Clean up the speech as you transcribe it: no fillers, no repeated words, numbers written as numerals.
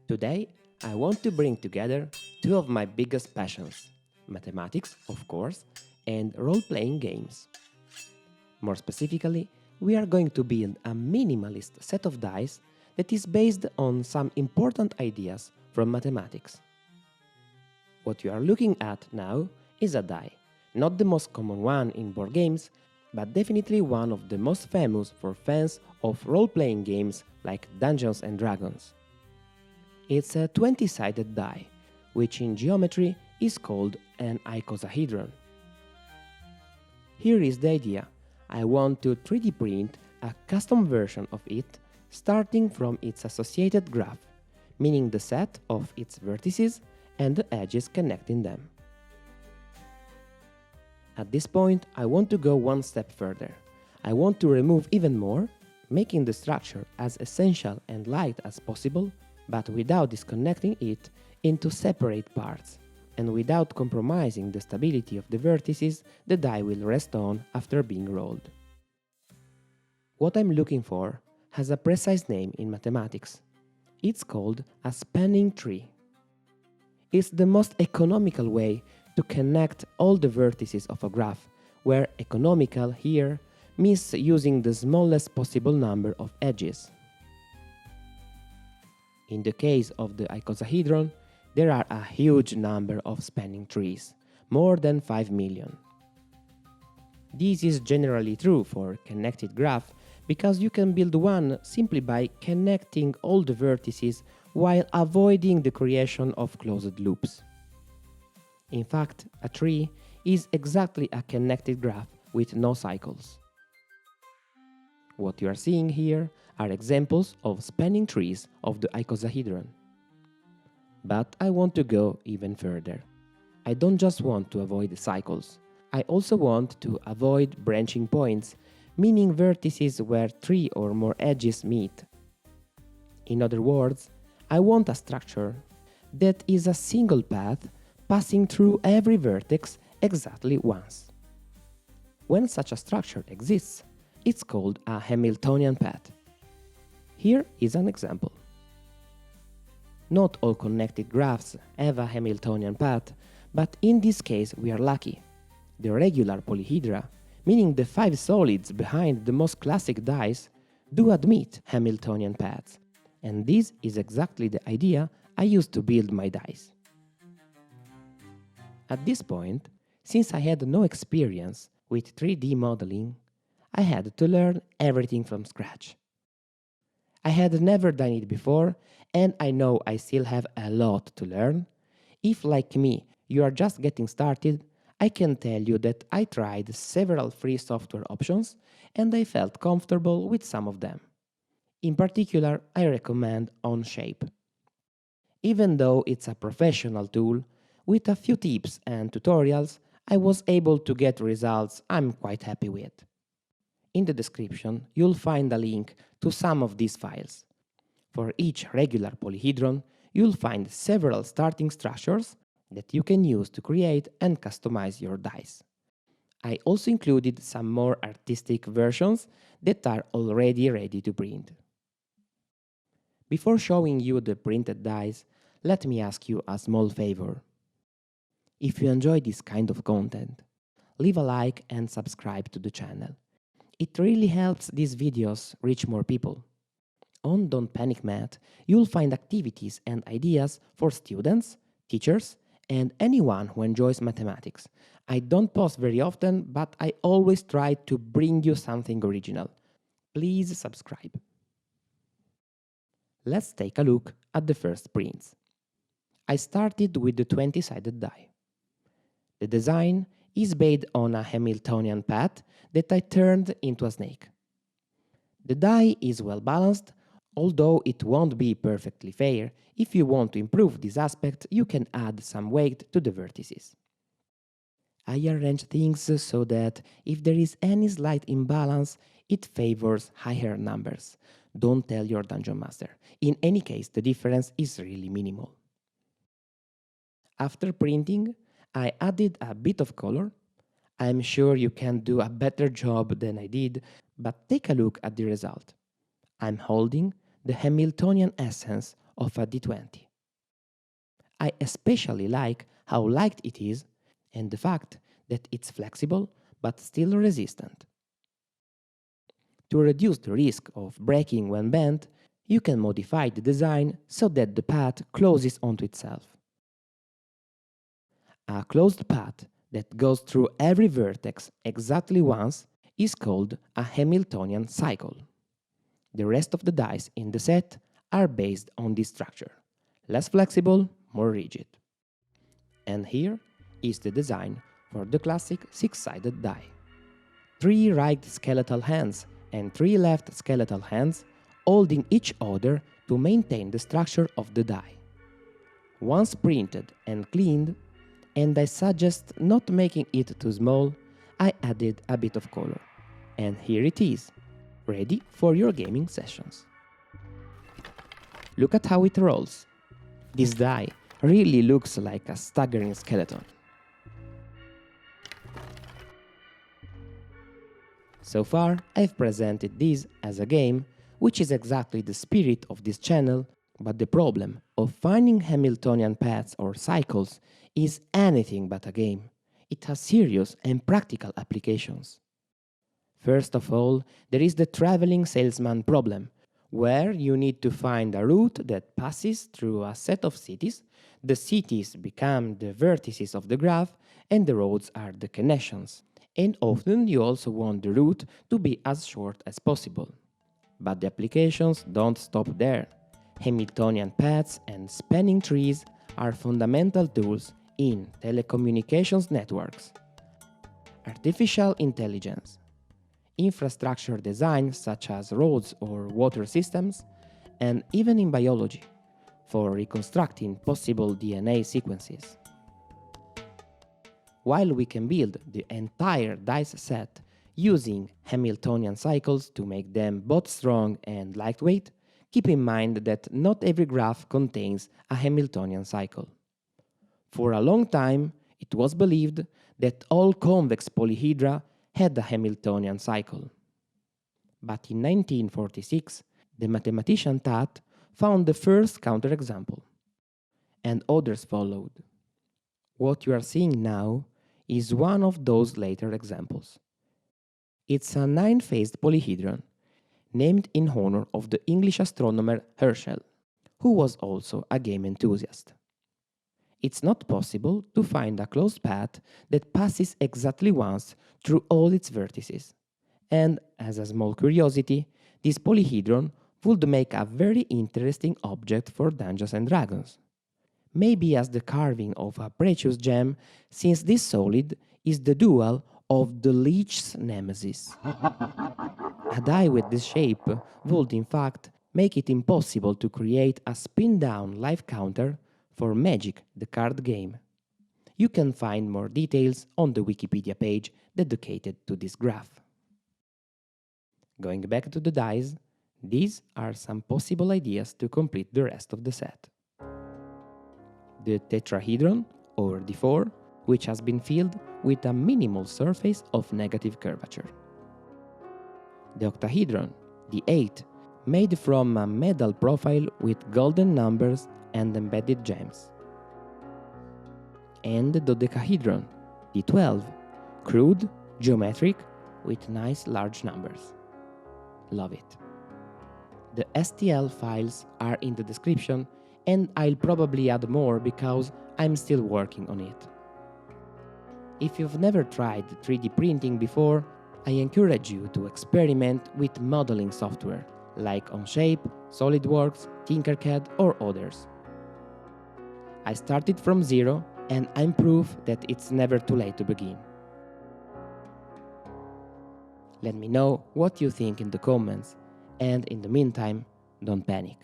Today, I want to bring together two of my biggest passions, mathematics, of course, and role-playing games. More specifically, we are going to build a minimalist set of dice that is based on some important ideas from mathematics. What you are looking at now is a die, not the most common one in board games, but definitely one of the most famous for fans of role-playing games like Dungeons and Dragons. It's a 20-sided die, which in geometry is called an icosahedron. Here is the idea. I want to 3D print a custom version of it starting from its associated graph, meaning the set of its vertices and the edges connecting them. At this point, I want to go one step further. I want to remove even more, making the structure as essential and light as possible, but without disconnecting it into separate parts, and without compromising the stability of the vertices the die will rest on after being rolled. What I'm looking for has a precise name in mathematics. It's called a spanning tree. It's the most economical way to connect all the vertices of a graph, where economical here means using the smallest possible number of edges. In the case of the icosahedron, there are a huge number of spanning trees, more than 5 million. This is generally true for connected graph because you can build one simply by connecting all the vertices while avoiding the creation of closed loops. In fact, a tree is exactly a connected graph with no cycles. What you are seeing here are examples of spanning trees of the icosahedron. But I want to go even further. I don't just want to avoid the cycles. I also want to avoid branching points, meaning vertices where 3 or more edges meet. In other words, I want a structure that is a single path passing through every vertex exactly once. When such a structure exists, it's called a Hamiltonian path. Here is an example. Not all connected graphs have a Hamiltonian path, but in this case we are lucky. The regular polyhedra, meaning the 5 solids behind the most classic dice, do admit Hamiltonian paths, and this is exactly the idea I used to build my dice. At this point, since I had no experience with 3D modeling, I had to learn everything from scratch. I had never done it before, and I know I still have a lot to learn. If, like me, you are just getting started, I can tell you that I tried several free software options and I felt comfortable with some of them. In particular, I recommend onshape. Even though it's a professional tool, with a few tips and tutorials, I was able to get results I'm quite happy with. In the description, you'll find a link to some of these files. For each regular polyhedron, you'll find several starting structures that you can use to create and customize your dice. I also included some more artistic versions that are already ready to print. Before showing you the printed dice, let me ask you a small favor. If you enjoy this kind of content, leave a like and subscribe to the channel. It really helps these videos reach more people. On Don't Panic Math, you'll find activities and ideas for students, teachers, and anyone who enjoys mathematics. I don't post very often, but I always try to bring you something original. Please subscribe. Let's take a look at the first prints. I started with the 20-sided die. The design is based on a Hamiltonian path that I turned into a snake. The die is well balanced, although it won't be perfectly fair. If you want to improve this aspect, you can add some weight to the vertices. I arrange things so that if there is any slight imbalance, it favors higher numbers. Don't tell your dungeon master. In any case, the difference is really minimal. After printing, I added a bit of color. I'm sure you can do a better job than I did, but take a look at the result. I'm holding the Hamiltonian essence of a D20. I especially like how light it is and the fact that it's flexible but still resistant. To reduce the risk of breaking when bent, you can modify the design so that the path closes onto itself. A closed path that goes through every vertex exactly once is called a Hamiltonian cycle. The rest of the dice in the set are based on this structure, less flexible, more rigid. And here is the design for the classic six-sided die. 3 right skeletal hands and 3 left skeletal hands holding each other to maintain the structure of the die. Once printed and cleaned, and I suggest not making it too small, I added a bit of color. And here it is, ready for your gaming sessions. Look at how it rolls. This die really looks like a staggering skeleton. So far, I've presented this as a game, which is exactly the spirit of this channel, but the problem of finding Hamiltonian paths or cycles is anything but a game. It has serious and practical applications. First of all, there is the traveling salesman problem, where you need to find a route that passes through a set of cities. The cities become the vertices of the graph, and the roads are the connections. And often you also want the route to be as short as possible. But the applications don't stop there. Hamiltonian paths and spanning trees are fundamental tools in telecommunications networks, artificial intelligence, infrastructure design such as roads or water systems, and even in biology, for reconstructing possible DNA sequences. While we can build the entire dice set using Hamiltonian cycles to make them both strong and lightweight, keep in mind that not every graph contains a Hamiltonian cycle. For a long time, it was believed that all convex polyhedra had a Hamiltonian cycle. But in 1946, the mathematician Tat found the first counterexample, and others followed. What you are seeing now is one of those later examples. It's a 9-phased polyhedron, named in honor of the English astronomer Herschel, who was also a game enthusiast. It's not possible to find a closed path that passes exactly once through all its vertices. And, as a small curiosity, this polyhedron would make a very interesting object for Dungeons and Dragons. Maybe as the carving of a precious gem, since this solid is the dual of the Lich's nemesis. A die with this shape would in fact make it impossible to create a spin-down life counter for Magic, the card game. You can find more details on the Wikipedia page dedicated to this graph. Going back to the dice, these are some possible ideas to complete the rest of the set. The tetrahedron, or D4, which has been filled with a minimal surface of negative curvature. The octahedron, D8, made from a metal profile with golden numbers and embedded gems. And the dodecahedron, D12, crude, geometric, with nice large numbers. Love it. The STL files are in the description, and I'll probably add more because I'm still working on it. If you've never tried 3D printing before, I encourage you to experiment with modeling software like onshape, SolidWorks, Tinkercad, or others. I started from zero, and I'm proof that it's never too late to begin. Let me know what you think in the comments, and in the meantime, don't panic.